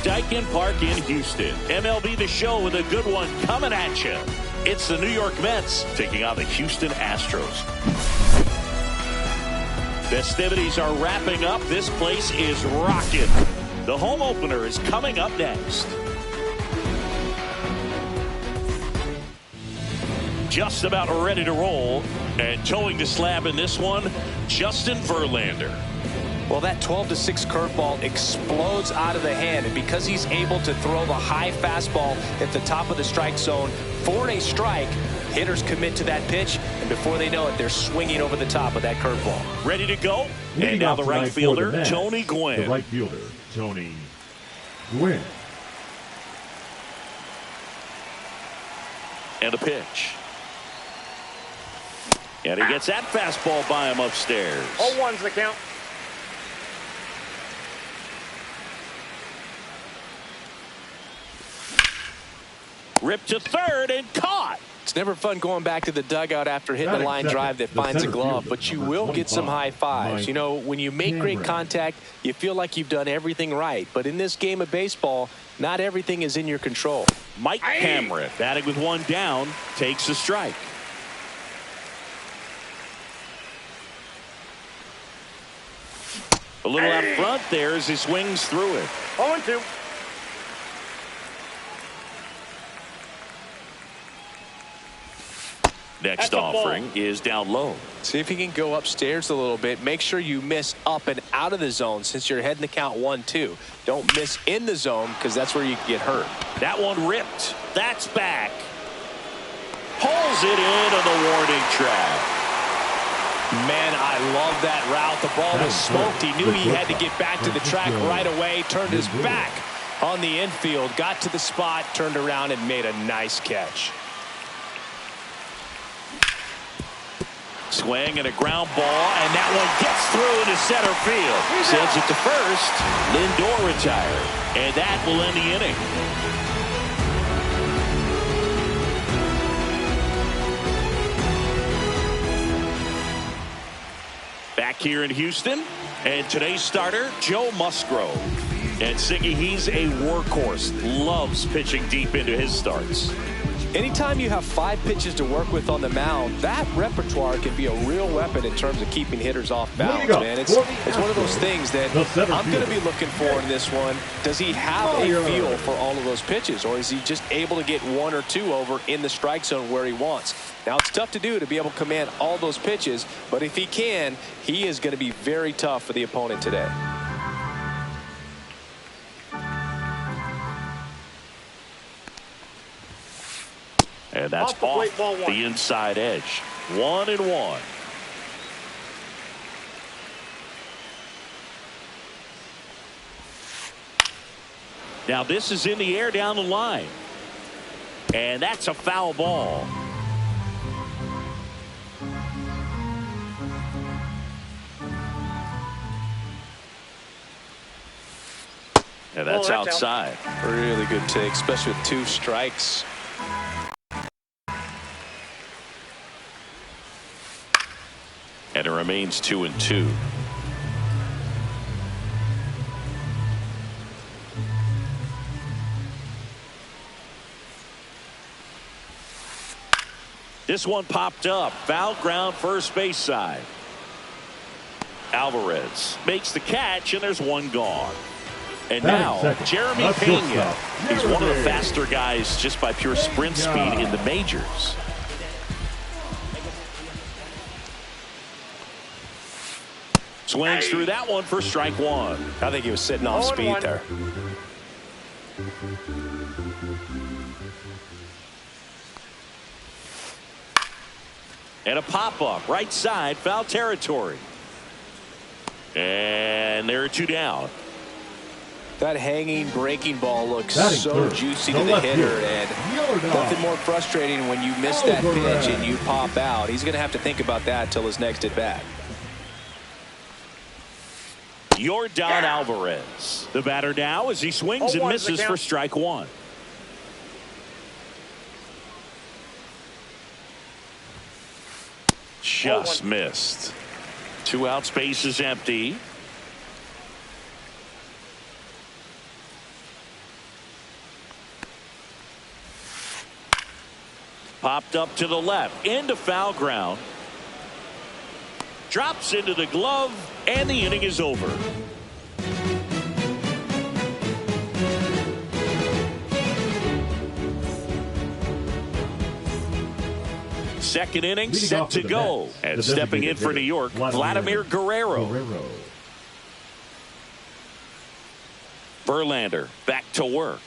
Daikin Park in Houston. MLB The Show with a good one coming at you. It's the New York Mets taking on the Houston Astros. Festivities are wrapping up. This place is rocking. The home opener is coming up next. Just about ready to roll, and towing the slab in this one, Justin Verlander. Well, that 12-6 curveball explodes out of the hand, and because he's able to throw the high fastball at the top of the strike zone for a strike, hitters commit to that pitch, and before they know it, they're swinging over the top of that curveball. Ready to go, and now the right fielder, Tony Gwynn. The right fielder, Tony Gwynn. And a pitch. And he gets that fastball by him upstairs. 0-1's the count. Ripped to third and caught. It's never fun going back to the dugout after hitting a line drive that finds a glove, but you will get some high fives. You know, when you make great contact, you feel like you've done everything right. But in this game of baseball, not everything is in your control. Mike Cameron, batting with one down, takes a strike. A little out front there as he swings through it. 0-2. Next offering is down low. See if he can go upstairs a little bit. Make sure you miss up and out of the zone since you're heading the count 1-2. Don't miss in the zone because that's where you can get hurt. That one ripped. That's back. Pulls it into the warning track. Man, I love that route. The ball was smoked. He knew he had to get back to the track right away. Turned his back on the infield. Got to the spot, turned around, and made a nice catch. Swing and a ground ball, and that one gets through into center field. Sends it to first. Lindor retired, and that will end the inning. Back here in Houston, and today's starter, Joe Musgrove. And Siggy, he's a workhorse. Loves pitching deep into his starts. Anytime you have 5 pitches to work with on the mound, that repertoire can be a real weapon in terms of keeping hitters off balance, man. It's one of those things that I'm going to be looking for in this one. Does he have a feel for all of those pitches, or is he just able to get 1 or 2 over in the strike zone where he wants? Now, it's tough to do to be able to command all those pitches, but if he can, he is going to be very tough for the opponent today. And that's off the inside edge. 1-1. Now this is in the air down the line. And that's a foul ball. And that's outside. Really good take, especially with 2 strikes. And it remains 2-2. This one popped up. Foul ground first base side. Alvarez makes the catch, and there's one gone. And now Jeremy Pena. He's one of the faster guys just by pure sprint speed in the majors. Swings through that one for strike 1. I think he was sitting off speed there. And a pop-up right side, foul territory. And there are 2 down. That hanging breaking ball looks so juicy to the hitter, and nothing more frustrating when you miss that pitch and you pop out. He's going to have to think about that till his next at bat. Yordan Alvarez, the batter now as he swings and misses for strike 1. Just missed. 2 outs, base is empty. Popped up to the left, into foul ground. Drops into the glove, and the inning is over. Second inning set to go. And stepping in for New York, Vladimir Guerrero. Verlander back to work.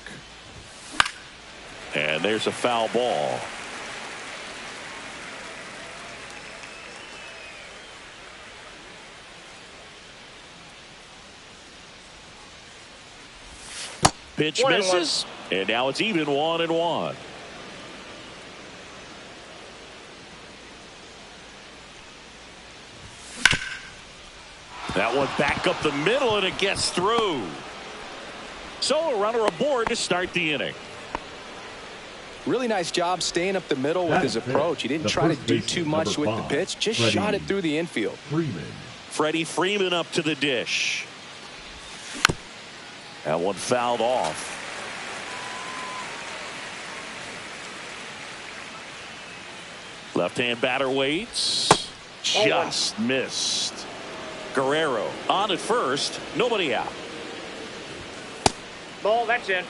And there's a foul ball. Pitch misses, and now it's even 1-1. That one back up the middle, and it gets through. So a runner aboard to start the inning. Really nice job staying up the middle with his approach. He didn't try to do too much with the pitch, just shot it through the infield. Freddie Freeman up to the dish. That one fouled off. Left-hand batter waits. Just missed. Guerrero on at first. Nobody out. Ball, that's in.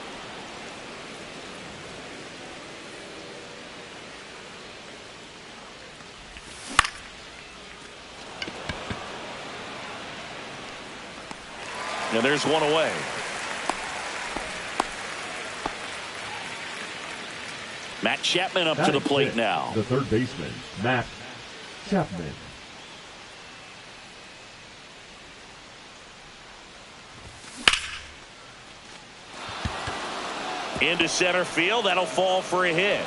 And there's one away. Matt Chapman up to the plate now. The third baseman, Matt Chapman. Into center field. That'll fall for a hit.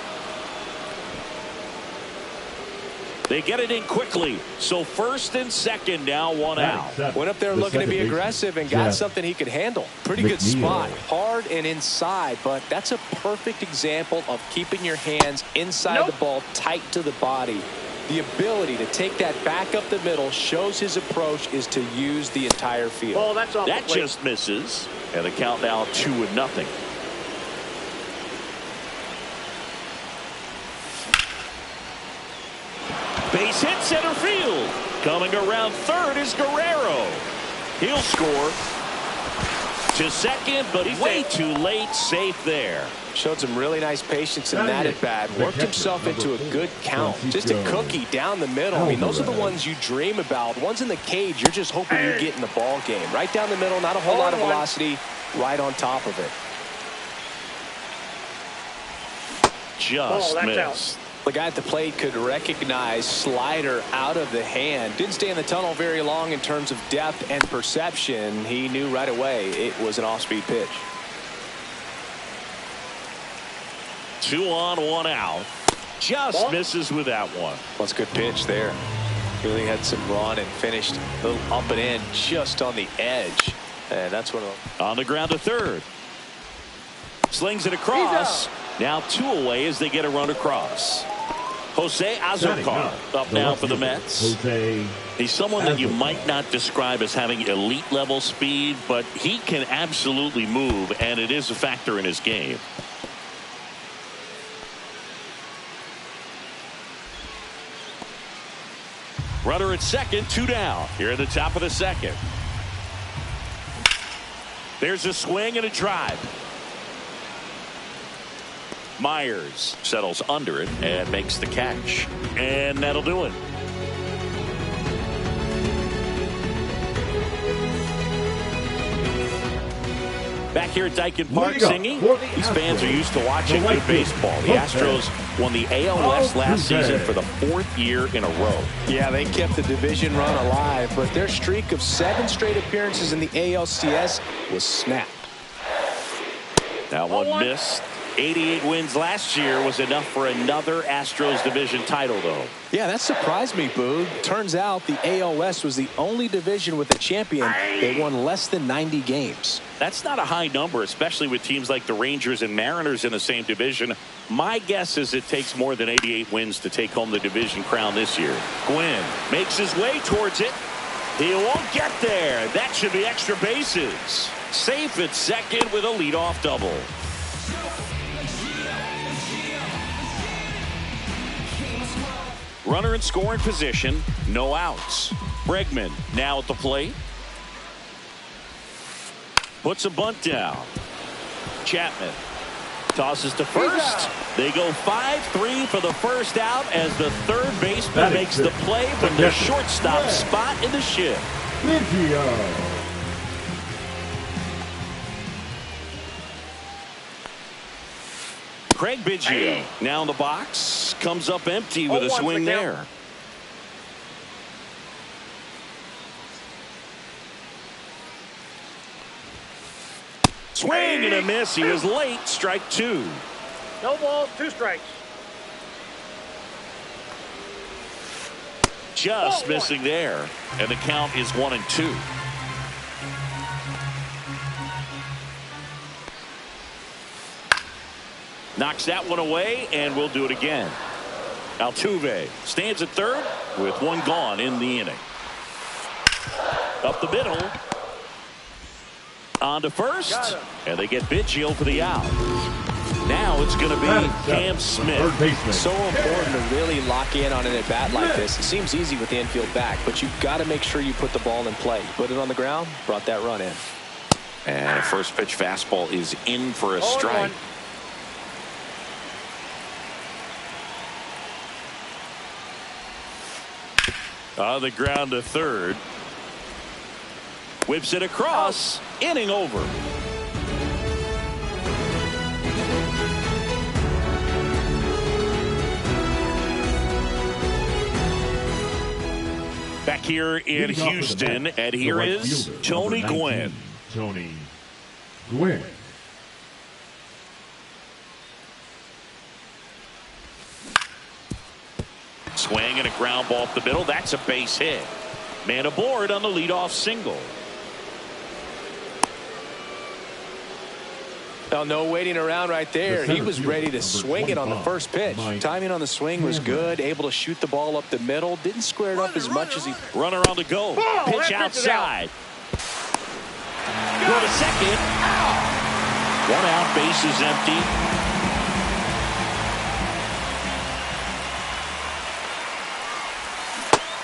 They get it in quickly. So first and second, now one out. Went up there looking to be aggressive and got something he could handle. Pretty good spot. Hard and inside, but that's a perfect example of keeping your hands inside the ball, tight to the body. The ability to take that back up the middle shows his approach is to use the entire field. Ball, that's off that just misses. And the count now 2-0. Base hit center field. Coming around third is Guerrero. He'll score to second, but way too late. Safe there. Showed some really nice patience in that at bat. Worked himself into a good count. Just a cookie down the middle. I mean, those are the ones you dream about. Ones in the cage, you're just hoping you get in the ball game. Right down the middle, not a whole lot of velocity. Right on top of it. Just missed. The guy at the plate could recognize slider out of the hand. Didn't stay in the tunnel very long in terms of depth and perception. He knew right away it was an off-speed pitch. 2 on, 1 out. Just misses with that one. That's a good pitch there. Really had some run and finished a little up and in just on the edge. And that's one of them. On the ground to third. Slings it across. Now 2 away as they get a run across. Jose Azocar up now for the Mets. He's someone that you might not describe as having elite level speed, but he can absolutely move, and it is a factor in his game. Runner at second, 2 down. Here at the top of the second. There's a swing and a drive. Myers settles under it and makes the catch. And that'll do it. Back here at Dyken Park singing. These fans are used to watching good baseball. The Astros won the AL West last season for the 4th year in a row. Yeah, they kept the division run alive, but their streak of 7 straight appearances in the ALCS was snapped. That one missed. 88 wins last year was enough for another Astros division title, though. Yeah, that surprised me, Boog. Turns out the AL West was the only division with a champion that won less than 90 games. That's not a high number, especially with teams like the Rangers and Mariners in the same division. My guess is it takes more than 88 wins to take home the division crown this year. Gwynn makes his way towards it. He won't get there. That should be extra bases. Safe at second with a leadoff double. Runner in scoring position, no outs. Bregman now at the plate. Puts a bunt down. Chapman tosses to first. They go 5-3 for the first out as the third baseman makes the play from the shortstop spot in the shift. Craig Biggio now in the box, comes up empty with a swing there. Swing and a miss. He was late. Strike two. No balls, 2 strikes. Just missing there. And the count is 1-2. Knocks that one away, and we'll do it again. Altuve stands at third with 1 gone in the inning. Up the middle. On to first, and they get Biggio for the out. Now it's going to be Cam Smith. So important to really lock in on an at-bat like this. It seems easy with the infield back, but you've got to make sure you put the ball in play. Put it on the ground, brought that run in. And a first pitch fastball is in for a strike. On the ground to third. Whips it across. Inning over. Back here in Houston, and here is Tony Gwynn. Tony Gwynn. Swing and a ground ball up the middle. That's a base hit. Man aboard on the leadoff single. Now, no waiting around right there. He was ready to swing it on the first pitch. Timing on the swing was good. Able to shoot the ball up the middle. Didn't square it up as much as he. Runner on the go. Pitch outside. Go to second. 1 out. Base is empty.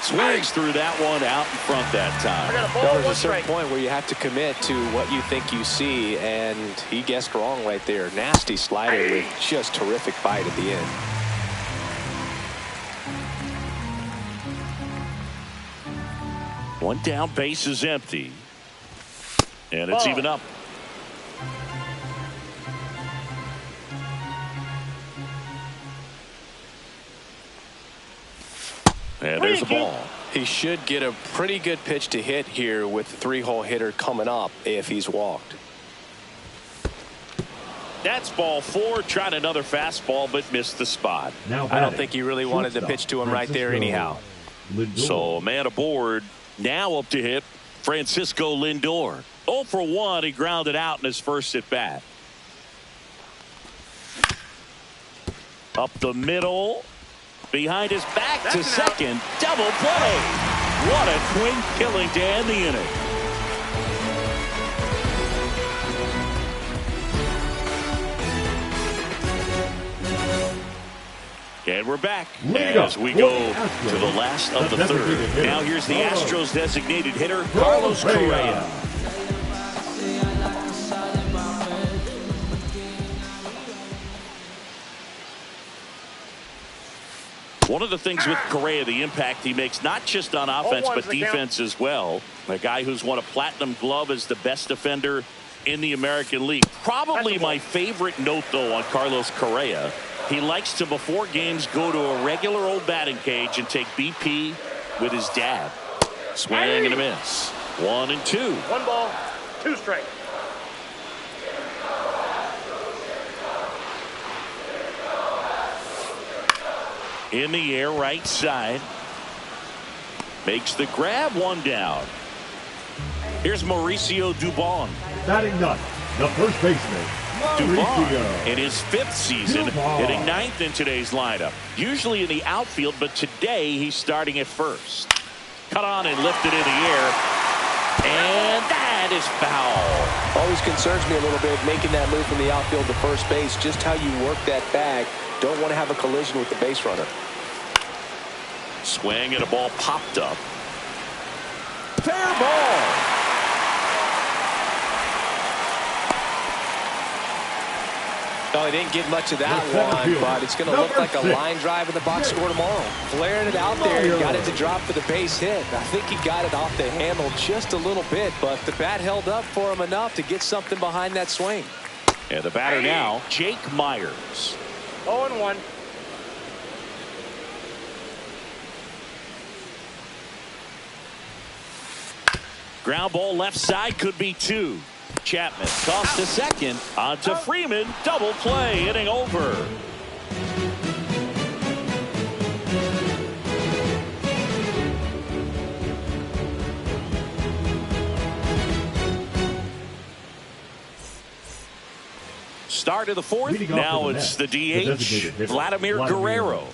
Swings through that one out in front that time. There's a certain point where you have to commit to what you think you see, and he guessed wrong right there. Nasty slider with just terrific bite at the end. One down, base is empty. And it's even up. And there's the ball. He should get a pretty good pitch to hit here with the 3-hole hitter coming up if he's walked. That's ball 4. Tried another fastball but missed the spot. I don't think he really wanted to pitch to him right there anyhow. So man aboard. Now up to hit Francisco Lindor. 0 for 1. He grounded out in his first at bat. Up the middle. Behind his back to second. Double play. What a quick killing to end the inning. And we're back as we go to the last of the third. Now here's the Astros designated hitter, Carlos Correa. One of the things with Correa, the impact he makes, not just on offense, but defense as well. A guy who's won a platinum glove as the best defender in the American League. Probably my favorite note, though, on Carlos Correa. He likes to, before games, go to a regular old batting cage and take BP with his dad. Swing and a miss. 1-2. 1 ball, 2 strikes. In the air, right side. Makes the grab, 1 down. Here's Mauricio Dubon. Batting ninth, the first baseman, Dubon in his 5th season, hitting 9th in today's lineup. Usually in the outfield, but today he's starting at first. Cut on and lifted in the air. And that is foul. Always concerns me a little bit making that move from the outfield to first base. Just how you work that bag. Don't want to have a collision with the base runner. Swing and a ball popped up. Fair ball. Well, he didn't get much of that one, but it's going to look like a line drive in the box score tomorrow. Flaring it out there and got it to drop for the base hit. I think he got it off the handle just a little bit, but the bat held up for him enough to get something behind that swing. And the batter now, Jake Myers. 0-1. Ground ball left side, could be 2. Chapman tossed to second, on to Freeman, double play, inning over. Start of the 4th, now it's the DH, Vladimir Guerrero.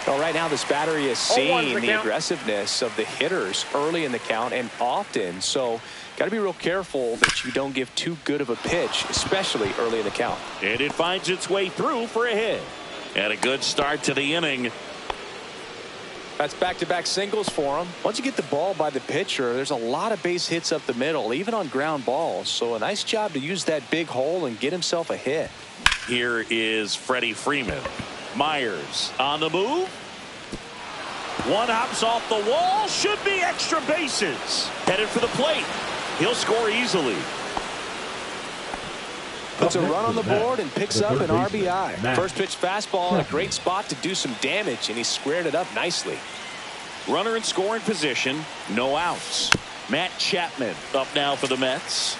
Well, right now this battery is seeing the aggressiveness of the hitters early in the count and often, so got to be real careful that you don't give too good of a pitch, especially early in the count. And it finds its way through for a hit. And a good start to the inning. That's back-to-back singles for him. Once you get the ball by the pitcher, there's a lot of base hits up the middle, even on ground balls. So a nice job to use that big hole and get himself a hit. Here is Freddie Freeman. Myers on the move. One hops off the wall. Should be extra bases. Headed for the plate. He'll score easily. Puts a run on the board and picks up an RBI. First pitch fastball in a great spot to do some damage, and he squared it up nicely. Runner in scoring position. No outs. Matt Chapman up now for the Mets.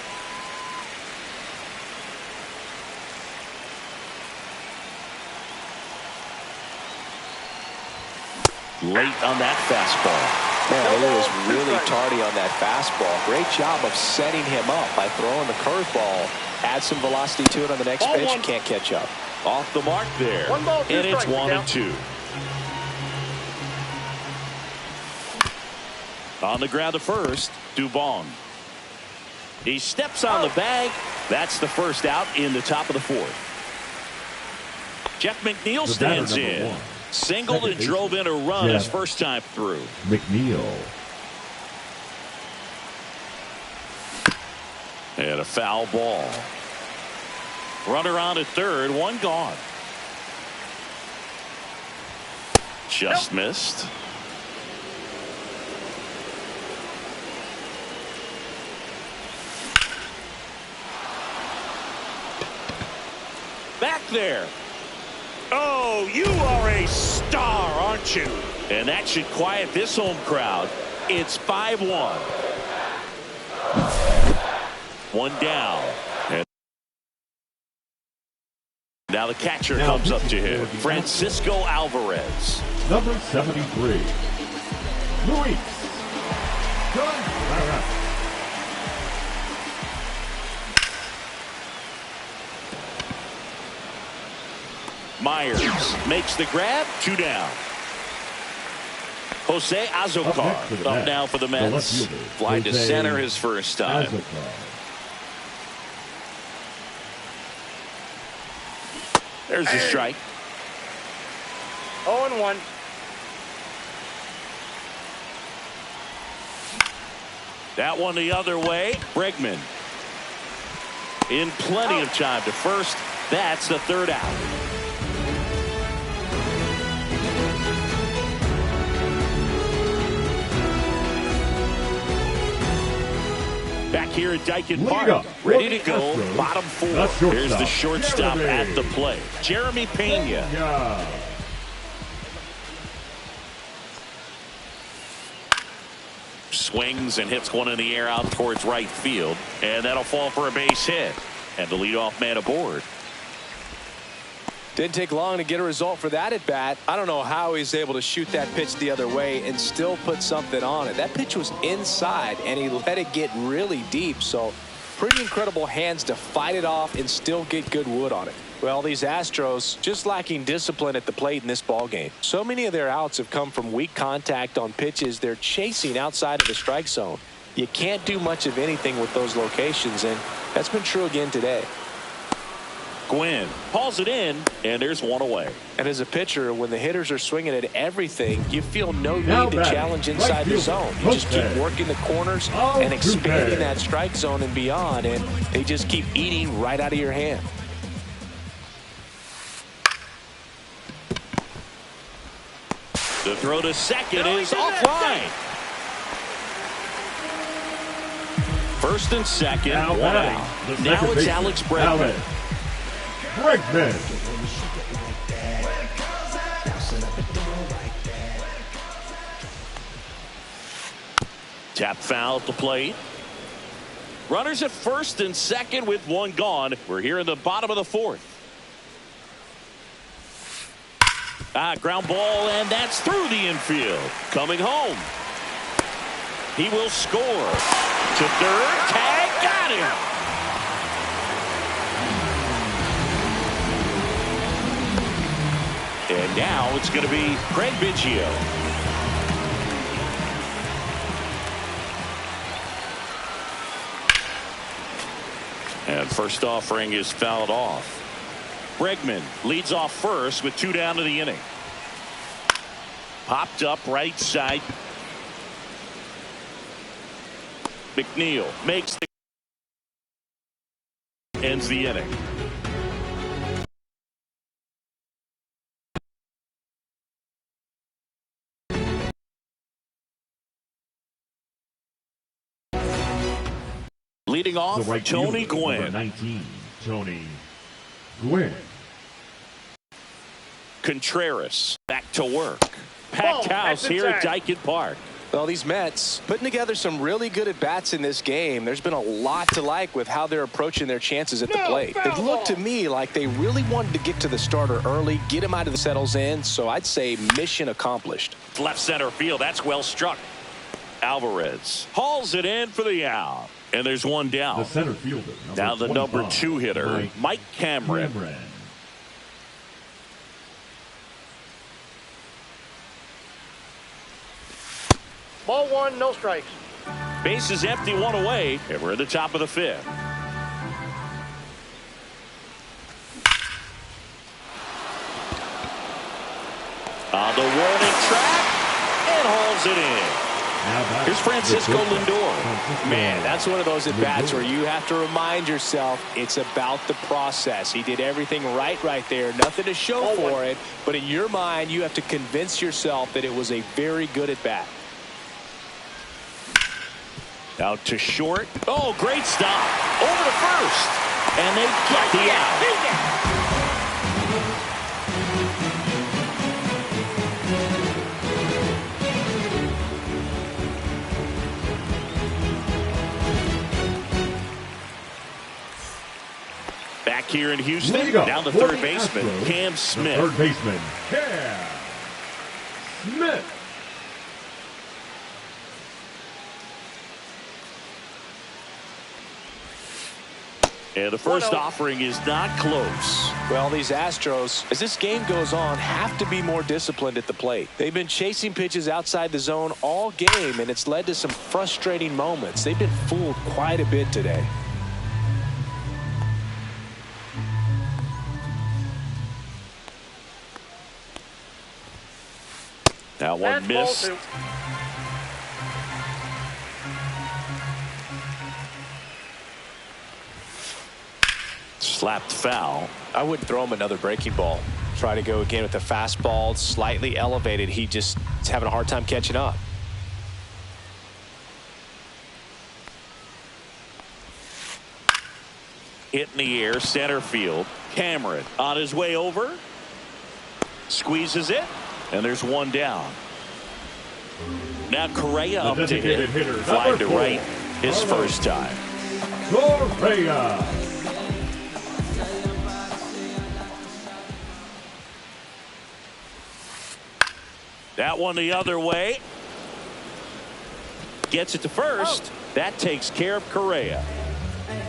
Late on that fastball. Man, he was really tardy on that fastball. Great job of setting him up by throwing the curveball. Add some velocity to it on the next pitch. Can't catch up. Off the mark there. And it's 1-2. On the ground to first, Dubon. He steps on the bag. That's the first out in the top of the 4th. Jeff McNeil stands in. Singled and drove in a run his first time through. McNeil. And a foul ball. Runner on at third, one gone. Just missed. Back there. Oh, you are a star, aren't you? And that should quiet this home crowd. It's 5-1. One down. And now the catcher comes up to him. Francisco Alvarez. Number 73. Luis Gonzalez. Myers makes the grab. 2 down. Jose Azocar up now for the Mets. Fly to center his first time. There's a strike. 0-1. That one the other way. Bregman in plenty of time to first. That's the third out. Back here at Daikin Park, ready to go, bottom 4. Here's the shortstop at the plate, Jeremy Pena. Swings and hits one in the air out towards right field, and that'll fall for a base hit. And the leadoff man aboard. Didn't take long to get a result for that at bat. I don't know how he's able to shoot that pitch the other way and still put something on it. That pitch was inside and he let it get really deep. So pretty incredible hands to fight it off and still get good wood on it. Well, these Astros just lacking discipline at the plate in this ball game. So many of their outs have come from weak contact on pitches they're chasing outside of the strike zone. You can't do much of anything with those locations, and that's been true again today. Gwynn hauls it in, and there's one away. And as a pitcher, when the hitters are swinging at everything, you feel no need to challenge inside the zone. You just keep working the corners and expanding that strike zone and beyond, and they just keep eating right out of your hand. The throw to second is offline. First and second, one out. Now it's Alex Bregman. Tap foul at the plate. Runners at first and second with one gone. We're here in the bottom of the fourth. Ground ball, and that's through the infield. Coming home. He will score. To third, tag, got him. And now it's going to be Craig Biggio. And first offering is fouled off. Bregman leads off first with 2 down to the inning. Popped up right side. McNeil makes the ends the inning. Leading off, right Tony Gwynn. 19, Tony Gwynn. Contreras back to work. Packed house here at Dyken Park. Well, these Mets putting together some really good at-bats in this game. There's been a lot to like with how they're approaching their chances at the plate. It looked to me like they really wanted to get to the starter early, get him out of the settles in, so I'd say mission accomplished. Left center field, that's well struck. Alvarez hauls it in for the out. And there's one down. The center fielder. Now the number 2 hitter, Mike Cameron. Ball 1, no strikes. Base is empty, 1 away, and we're at the top of the 5th. On the warning track, and hauls it in. Here's Francisco Lindor. Man, that's one of those at-bats where you have to remind yourself it's about the process. He did everything right there. Nothing to show for it. But in your mind, you have to convince yourself that it was a very good at-bat. Out to short. Oh, great stop. Over to first. And they get the out. Back here in Houston, down the third baseman, Cam Smith. Third baseman, Cam Smith. And the first offering is not close. Well, these Astros, as this game goes on, have to be more disciplined at the plate. They've been chasing pitches outside the zone all game, and it's led to some frustrating moments. They've been fooled quite a bit today. That one missed. Slapped foul. I wouldn't throw him another breaking ball. Try to go again with the fastball, slightly elevated. He just is having a hard time catching up. Hit in the air, center field. Cameron on his way over. Squeezes it. And there's one down. Now Correa up to hit. Fly to right his first time. Correa. That one the other way. Gets it to first. That takes care of Correa.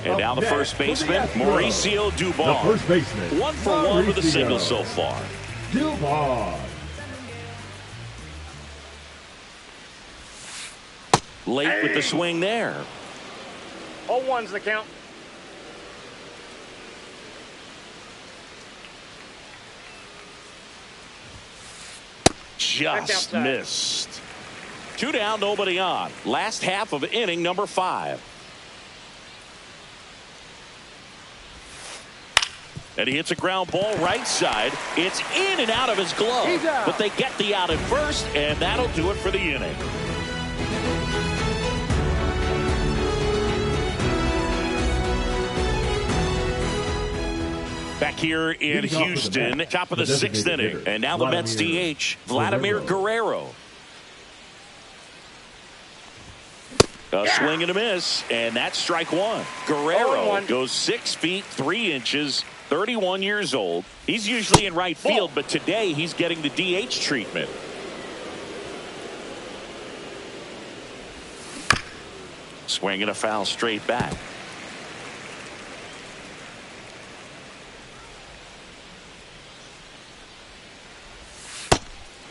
And now the first baseman, Mauricio Dubon. The first baseman. 1 for 1 with a single so far. Dubon. Late with the swing there. 0-1's the count. just missed. 2 down, nobody on. Last half of inning number 5. And he hits a ground ball right side. It's in and out of his glove. But they get the out at first, and that'll do it for the inning. Back here in Houston, top of the 6th inning. And now the Mets DH, Vladimir Guerrero. A swing and a miss, and that's strike 1. Guerrero goes 6 feet 3 inches, 31 years old. He's usually in right field, but today he's getting the DH treatment. Swing and a foul straight back.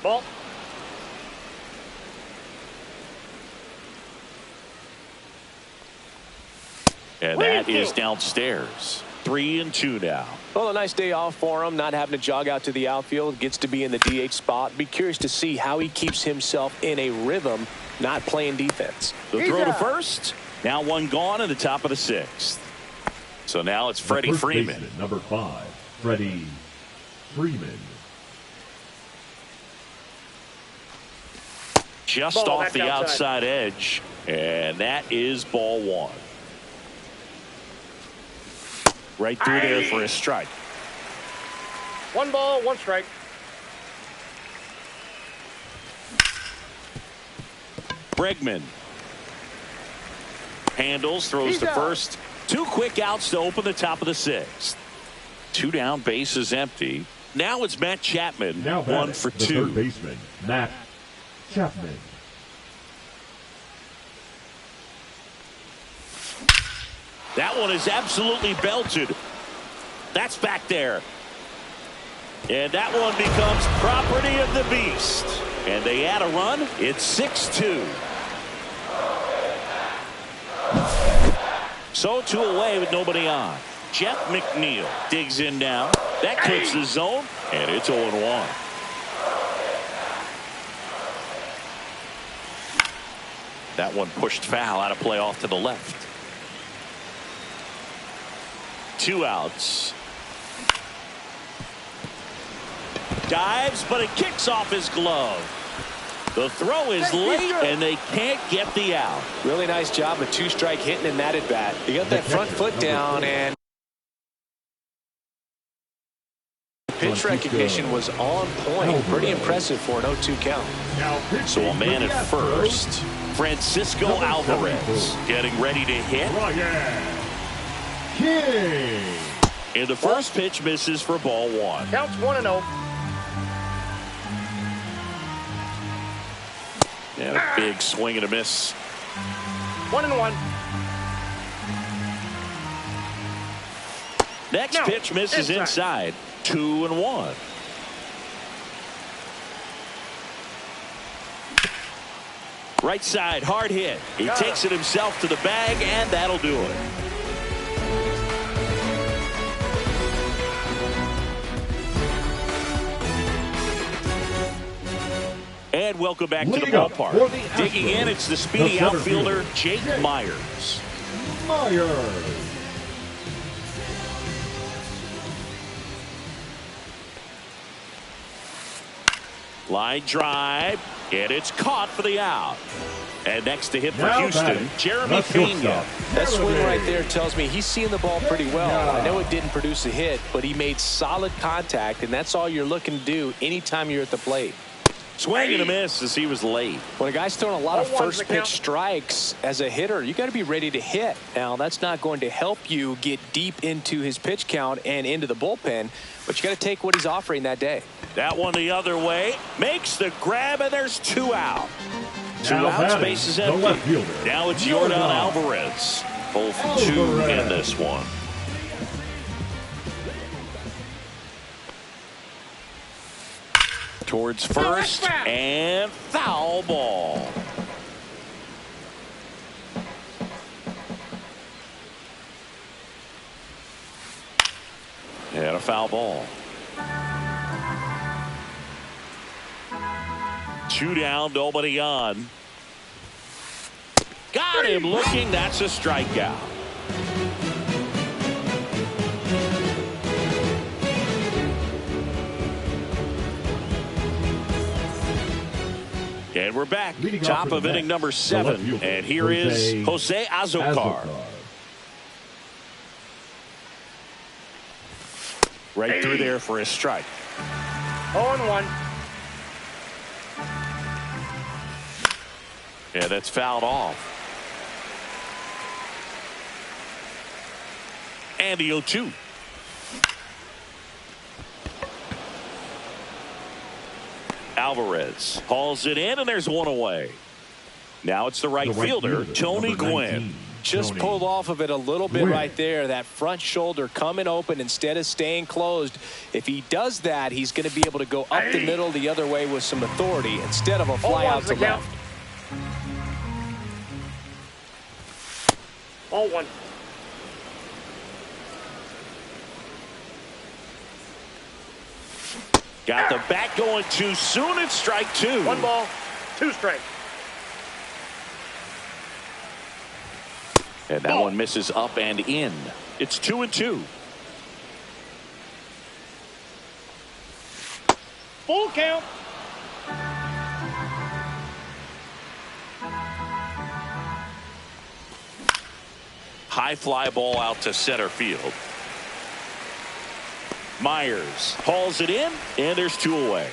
Ball. And that is downstairs. 3-2 now. Well, a nice day off for him, not having to jog out to the outfield. Gets to be in the DH spot. Be curious to see how he keeps himself in a rhythm, not playing defense. The throw to first. Now 1 gone in the top of the 6th. So now it's Freddie Freeman. Baseman, number 5, Freddie Freeman. Just off the outside edge. And that is ball 1. Right through there for a strike. 1 ball, 1 strike. Bregman handles, throws to first. 2 quick outs to open the top of the 6th. 2 down, bases empty. Now it's Matt Chapman, now 1 for 2. Third baseman, Matt Chapman. That one is absolutely belted. That's back there. And that one becomes property of the beast. And they add a run. It's 6-2. So 2 away with nobody on. Jeff McNeil digs in now. That clips the zone. And it's 0-1. That one pushed foul out of play off to the left. 2 outs. Dives, but it kicks off his glove. The throw is late, and they can't get the out. Really nice job of 2-strike hitting in that at bat. He got that front foot down, and pitch recognition was on point. Pretty impressive for an 0-2 count. So a man at first, Francisco Alvarez, getting ready to hit. And the first pitch misses for ball 1. Counts 1-0. And a big swing and a miss. 1-1. Next pitch misses inside. 2-1. Right side, hard hit. He takes it himself to the bag, and that'll do it. And welcome back to the ballpark. Digging in, it's the speedy outfielder, Jake Myers. Line drive, and it's caught for the out. And next to hit for Houston, Jeremy Pena. That swing right there tells me he's seeing the ball pretty well. I know it didn't produce a hit, but he made solid contact, and that's all you're looking to do anytime you're at the plate. Swing and a miss as he was late. When a guy's throwing a lot of first pitch strikes as a hitter, you got to be ready to hit. Now, that's not going to help you get deep into his pitch count and into the bullpen, but you got to take what he's offering that day. That one the other way, makes the grab, and there's 2 out. 2 outs, bases empty. Now it's Yordan Alvarez. 0 for 2 in this one. Towards first, and foul ball. And a foul ball. 2 down, nobody on. Got him looking. That's a strikeout. And we're back. Top of inning number 7. And here is Jose Azocar. Right through there for a strike. 0-1. Yeah, that's fouled off. And the 0-2. Alvarez hauls it in, and there's one away. Now it's the right fielder, Tony Gwynn. Just pulled off of it a little bit right there. That front shoulder coming open instead of staying closed. If he does that, he's going to be able to go up the middle the other way with some authority instead of a fly out to left. 0-1. Got the bat going too soon. It's strike 2. 1 ball, 2 strikes. And that one misses up and in. It's 2-2. Full count. High fly ball out to center field. Myers hauls it in, and there's 2 away.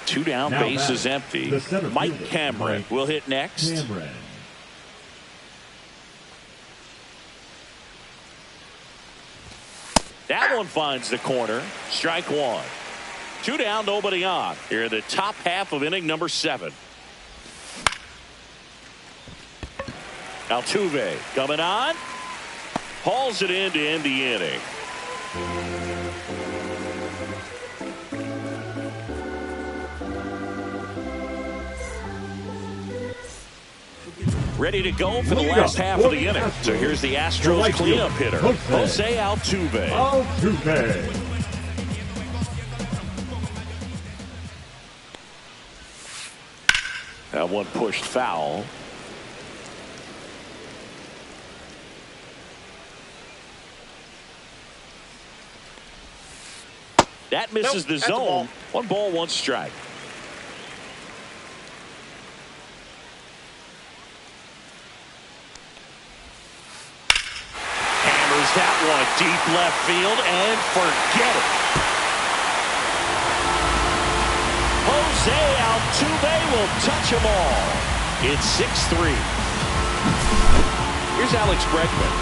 2 down, base is empty. Mike Cameron will hit next. That one finds the corner. Strike 1. 2 down, nobody on. Here in the top half of inning number 7. Altuve coming on. Hauls it in to end the inning. Ready to go for the last half of the inning. So here's the Astros cleanup hitter, Jose Altuve. That one pushed foul. That misses the zone. 1 ball, 1 strike. Hammers that one deep left field and forget it. Jose Altuve will touch them all. It's 6-3. Here's Alex Bregman.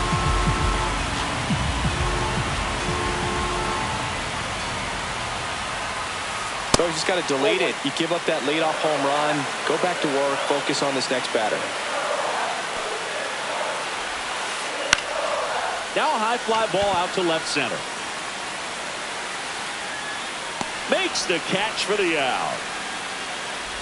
So you just got to delete it. You give up that leadoff home run. Go back to work. Focus on this next batter. Now a high fly ball out to left center. Makes the catch for the out.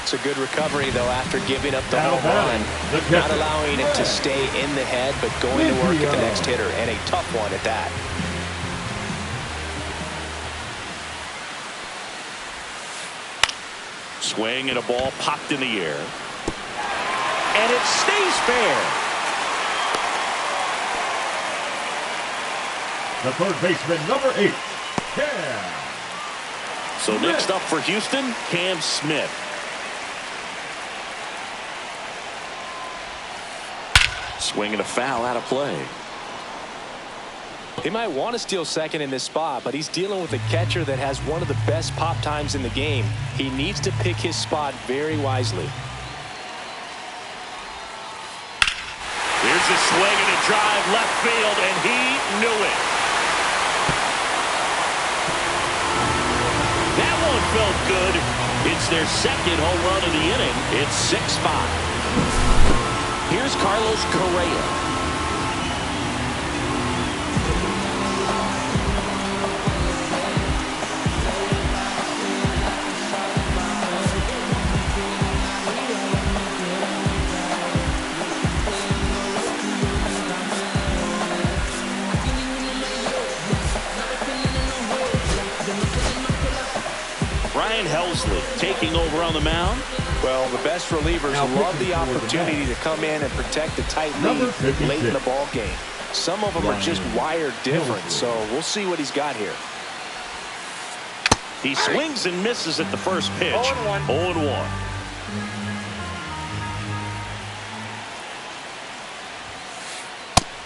It's a good recovery, though, after giving up the home run. Not allowing it to stay in the head, but going to work at the next hitter, and a tough one at that. Swing and a ball popped in the air. And it stays fair. The third baseman, number 8, Cam. So next up for Houston, Cam Smith. Swing and a foul out of play. He might want to steal second in this spot, but he's dealing with a catcher that has one of the best pop times in the game. He needs to pick his spot very wisely. Here's a swing and a drive left field, and he knew it. That one felt good. It's their second home run of the inning. It's 6-5. Here's Carlos Correa. Helsley taking over on the mound. Well, the best relievers love the opportunity to come in and protect a tight lead late in the ball game. Some of them are just wired different, so we'll see what he's got here. He swings and misses at the first pitch. 0-1.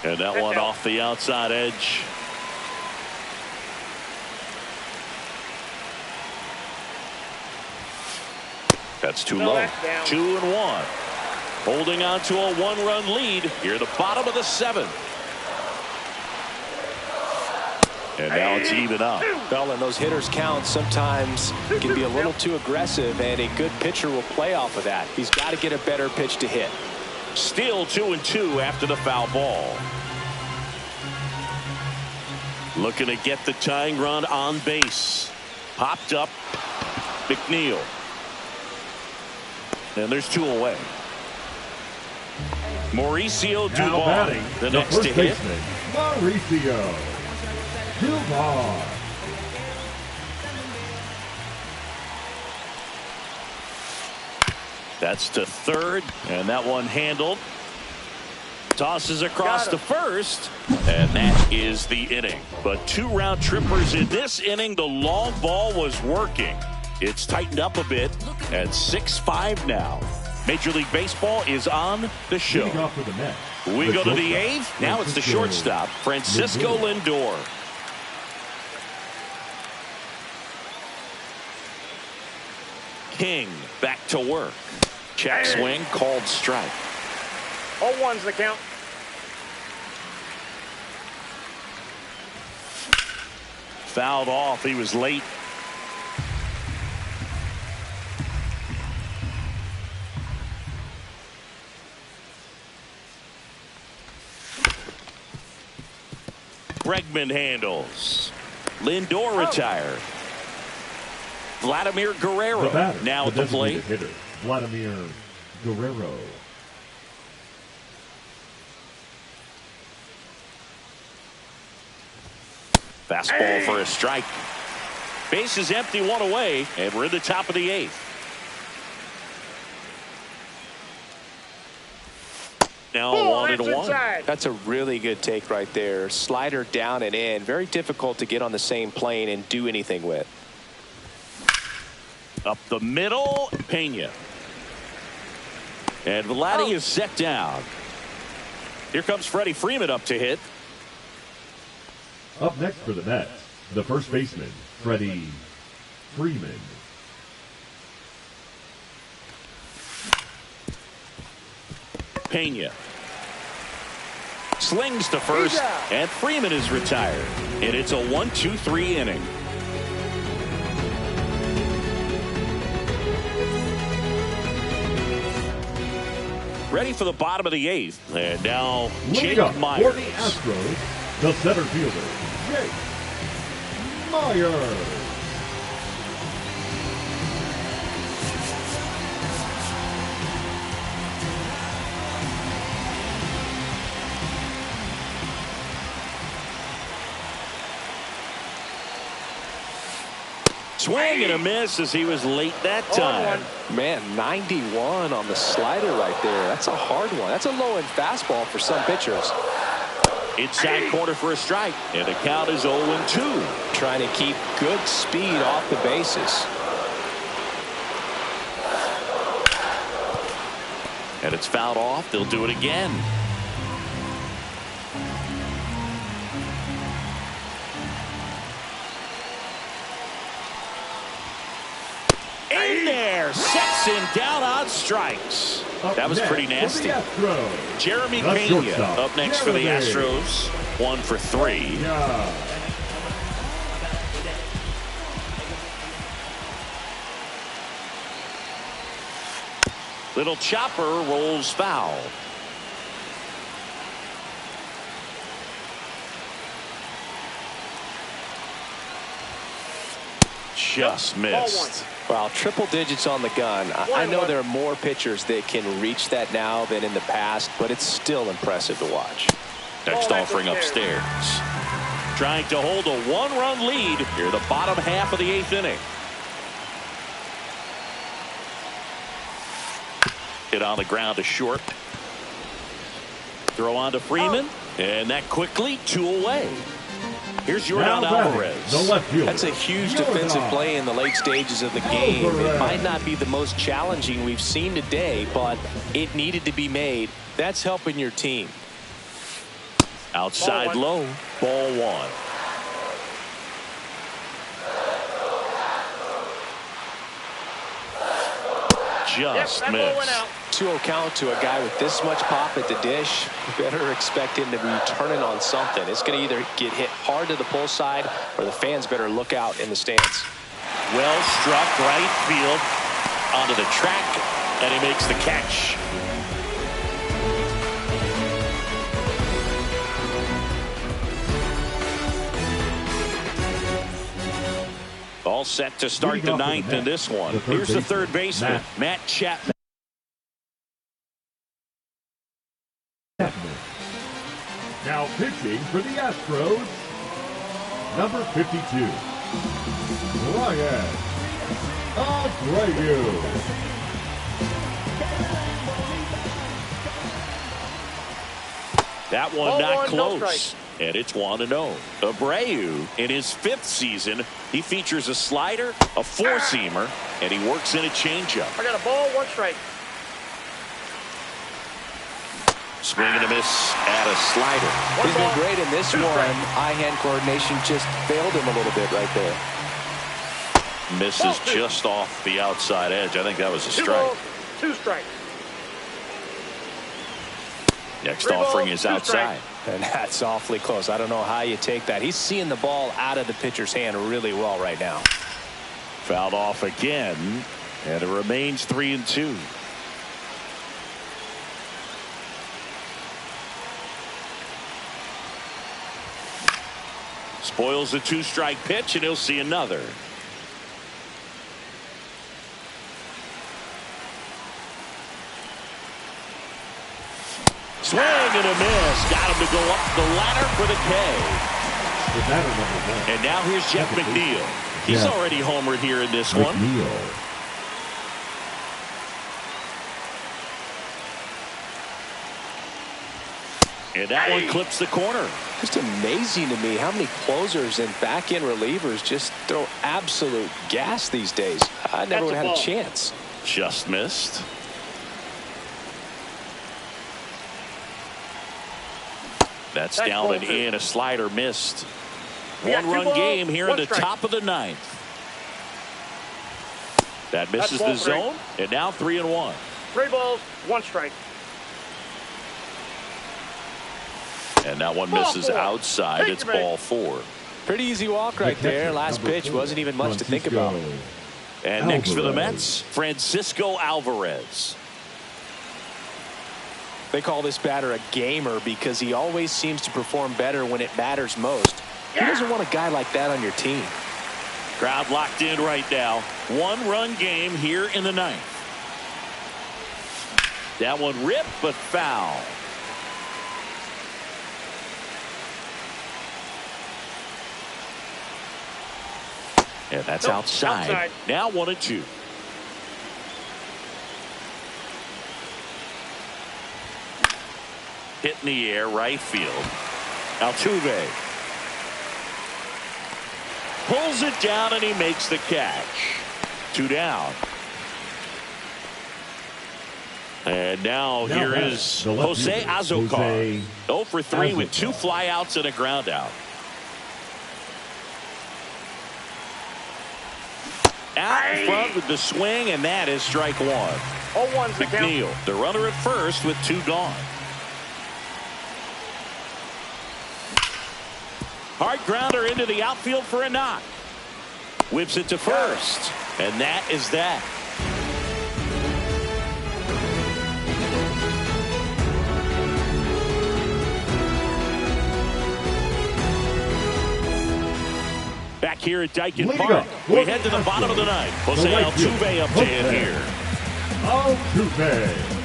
And that one off the outside edge. That's too low. 2-1. Holding on to a one-run lead here at the bottom of the 7th. And now it's even up. Well, and those hitters count sometimes can be a little too aggressive, and a good pitcher will play off of that. He's got to get a better pitch to hit. Still 2-2 after the foul ball. Looking to get the tying run on base. Popped up. McNeil. And there's 2 away. Mauricio Dubon, the next to hit. Mauricio Dubon. That's to third, and that one handled. Tosses across to first, and that is the inning. But 2 round trippers in this inning. The long ball was working. It's tightened up a bit at 6-5 now. Major League Baseball is on the show. We go to the 8th. Now it's the shortstop, Francisco Lindor. King back to work. Check swing, called strike. 0-1's the count. Fouled off. He was late. Bregman handles. Lindor retired. Vladimir Guerrero now at the plate. Vladimir Guerrero. Fastball for a strike. Base is empty, 1 away, and we're in the top of the 8th. Now 1-1. That's a really good take right there. Slider down and in. Very difficult to get on the same plane and do anything with. Up the middle, Pena. And Vladdy is set down. Here comes Freddie Freeman up to hit. Up next for the Mets, the first baseman, Freddie Freeman. Pena slings to first, and Freeman is retired. And it's a 1-2-3 inning. Ready for the bottom of the 8th. And now Jake Myers. For the Astros, the center fielder, Jake Myers. Swing and a miss as he was late that time. Man, 91 on the slider right there. That's a hard one. That's a low-end fastball for some pitchers. Inside corner for a strike, and the count is 0-2. Trying to keep good speed off the bases. And it's fouled off. They'll do it again. In there, sets him down on strikes. That was pretty nasty. Jeremy Pena up next for the Astros. 1 for 3. Little chopper rolls foul. Just missed. Well, triple digits on the gun. I know there are more pitchers that can reach that now than in the past, but it's still impressive to watch. Next offering upstairs. Trying to hold a 1-run lead here the bottom half of the 8th inning. Hit on the ground to short. Throw on to Freeman. And that quickly 2 away. Here's Jordan Alvarez. That's a huge defensive play in the late stages of the game. It might not be the most challenging we've seen today, but it needed to be made. That's helping your team. Outside low. Ball 1. Just missed. 2-0 count to a guy with this much pop at the dish. You better expect him to be turning on something. It's going to either get hit hard to the pull side, or the fans better look out in the stands. Well struck right field onto the track, and he makes the catch. All set to start the 9th in this one. Here's the third baseman, Matt Chapman. Now pitching for the Astros, number 52, Ryan Abreu. That one not close. And it's 1-0. Abreu, in his 5th season, he features a slider, a 4-seamer, and he works in a changeup. I got a ball, 1 strike. Swing and a miss at a slider. He's been great in this one. Eye-hand coordination just failed him a little bit right there. Misses just off the outside edge. I think that was a 2 strike. balls, 2 strikes. Next 3 offering balls, is 2 outside. strikes. And that's awfully close. I don't know how you take that. He's seeing the ball out of the pitcher's hand really well right now. Fouled off again, and it remains 3-2. Spoils the 2-strike pitch, and he'll see another. Swing and a miss. Got him to go up the ladder for the K. And now here's Jeff McNeil. He's already homered here in this one. And that one clips the corner. Just amazing to me how many closers and back-end relievers just throw absolute gas these days. I never would have had a chance. Just missed. That's down and in. A slider missed. 1-run game here in the top of the 9th. That misses the zone, and now 3-1. 3 balls, 1 strike. And that one misses outside. It's ball 4. Pretty easy walk right there. Last pitch wasn't even much to think about. And next for the Mets, Francisco Alvarez. They call this batter a gamer because he always seems to perform better when it matters most. He doesn't want a guy like that on your team. Crowd locked in right now. 1-run game here in the 9th. That one ripped, but foul. And that's outside. Now 1-2. Hit in the air, right field. Altuve pulls it down, and he makes the catch. 2 down. And now here is Jose Azocar. 0 for 3 with 2 flyouts and a ground out. Out front with the swing, and that is strike 1. 0-1's the count. McNeil, the runner at first with 2 gone. Hard grounder into the outfield for a knock. Whips it to first, and that is that. Back here at Daikin Park, we head to the bottom of the 9th. Jose Altuve up to hit here. Altuve.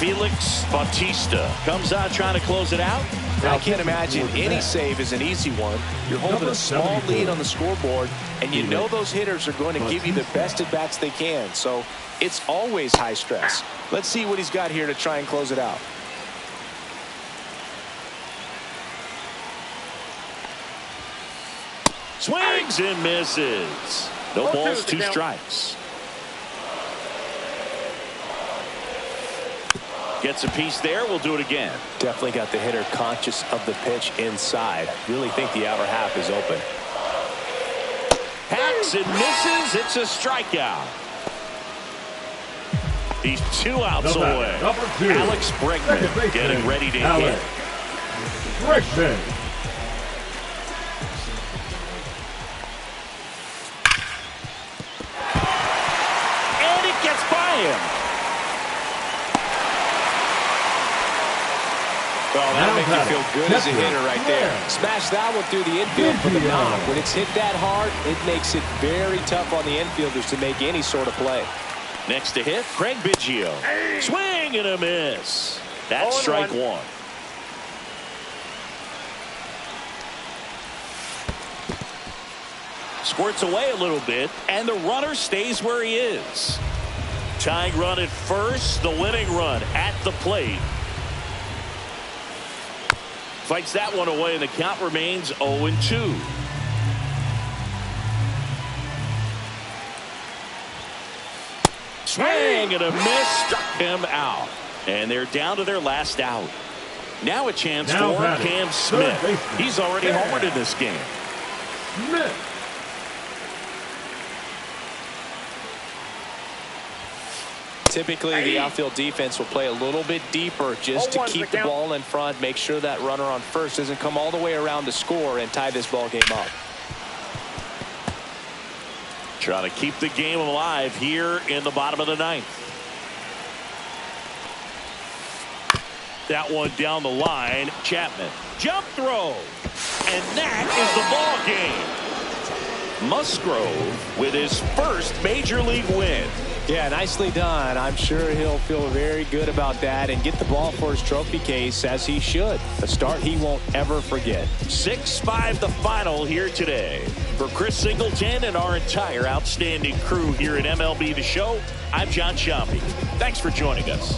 Felix Bautista comes out trying to close it out. I can't imagine any save is an easy one. You're holding a small lead on the scoreboard, and you know those hitters are going to give you the best at-bats they can. So it's always high stress. Let's see what he's got here to try and close it out. Swings and misses. No balls, 2 strikes. Gets a piece there. We'll do it again. Definitely got the hitter conscious of the pitch inside. Really think the outer half is open. Hacks and misses. It's a strikeout. He's 2 outs away. Alex Bregman getting ready to hit. Bregman. And it gets by him. Well, that'll make you feel good as a hitter right there. Smash that one through the infield from the mound. When it's hit that hard, it makes it very tough on the infielders to make any sort of play. Next to hit, Craig Biggio. Swing and a miss. That's strike 1. Squirts away a little bit, and the runner stays where he is. Tying run at first, the winning run at the plate. Fights that one away, and the count remains 0-2. Swing and a miss, struck him out. And they're down to their last out. Now a chance for Cam Smith. He's already homered in this game. Smith. Typically, the outfield defense will play a little bit deeper just to keep the ball in front, make sure that runner on first doesn't come all the way around to score and tie this ball game up. Trying to keep the game alive here in the bottom of the 9th. That one down the line. Chapman. Jump throw. And that is the ball game. Musgrove with his first major league win. Yeah, nicely done. I'm sure he'll feel very good about that and get the ball for his trophy case, as he should. A start he won't ever forget. 6-5 the final here today. For Chris Singleton and our entire outstanding crew here at MLB The Show, I'm John Sciambi. Thanks for joining us.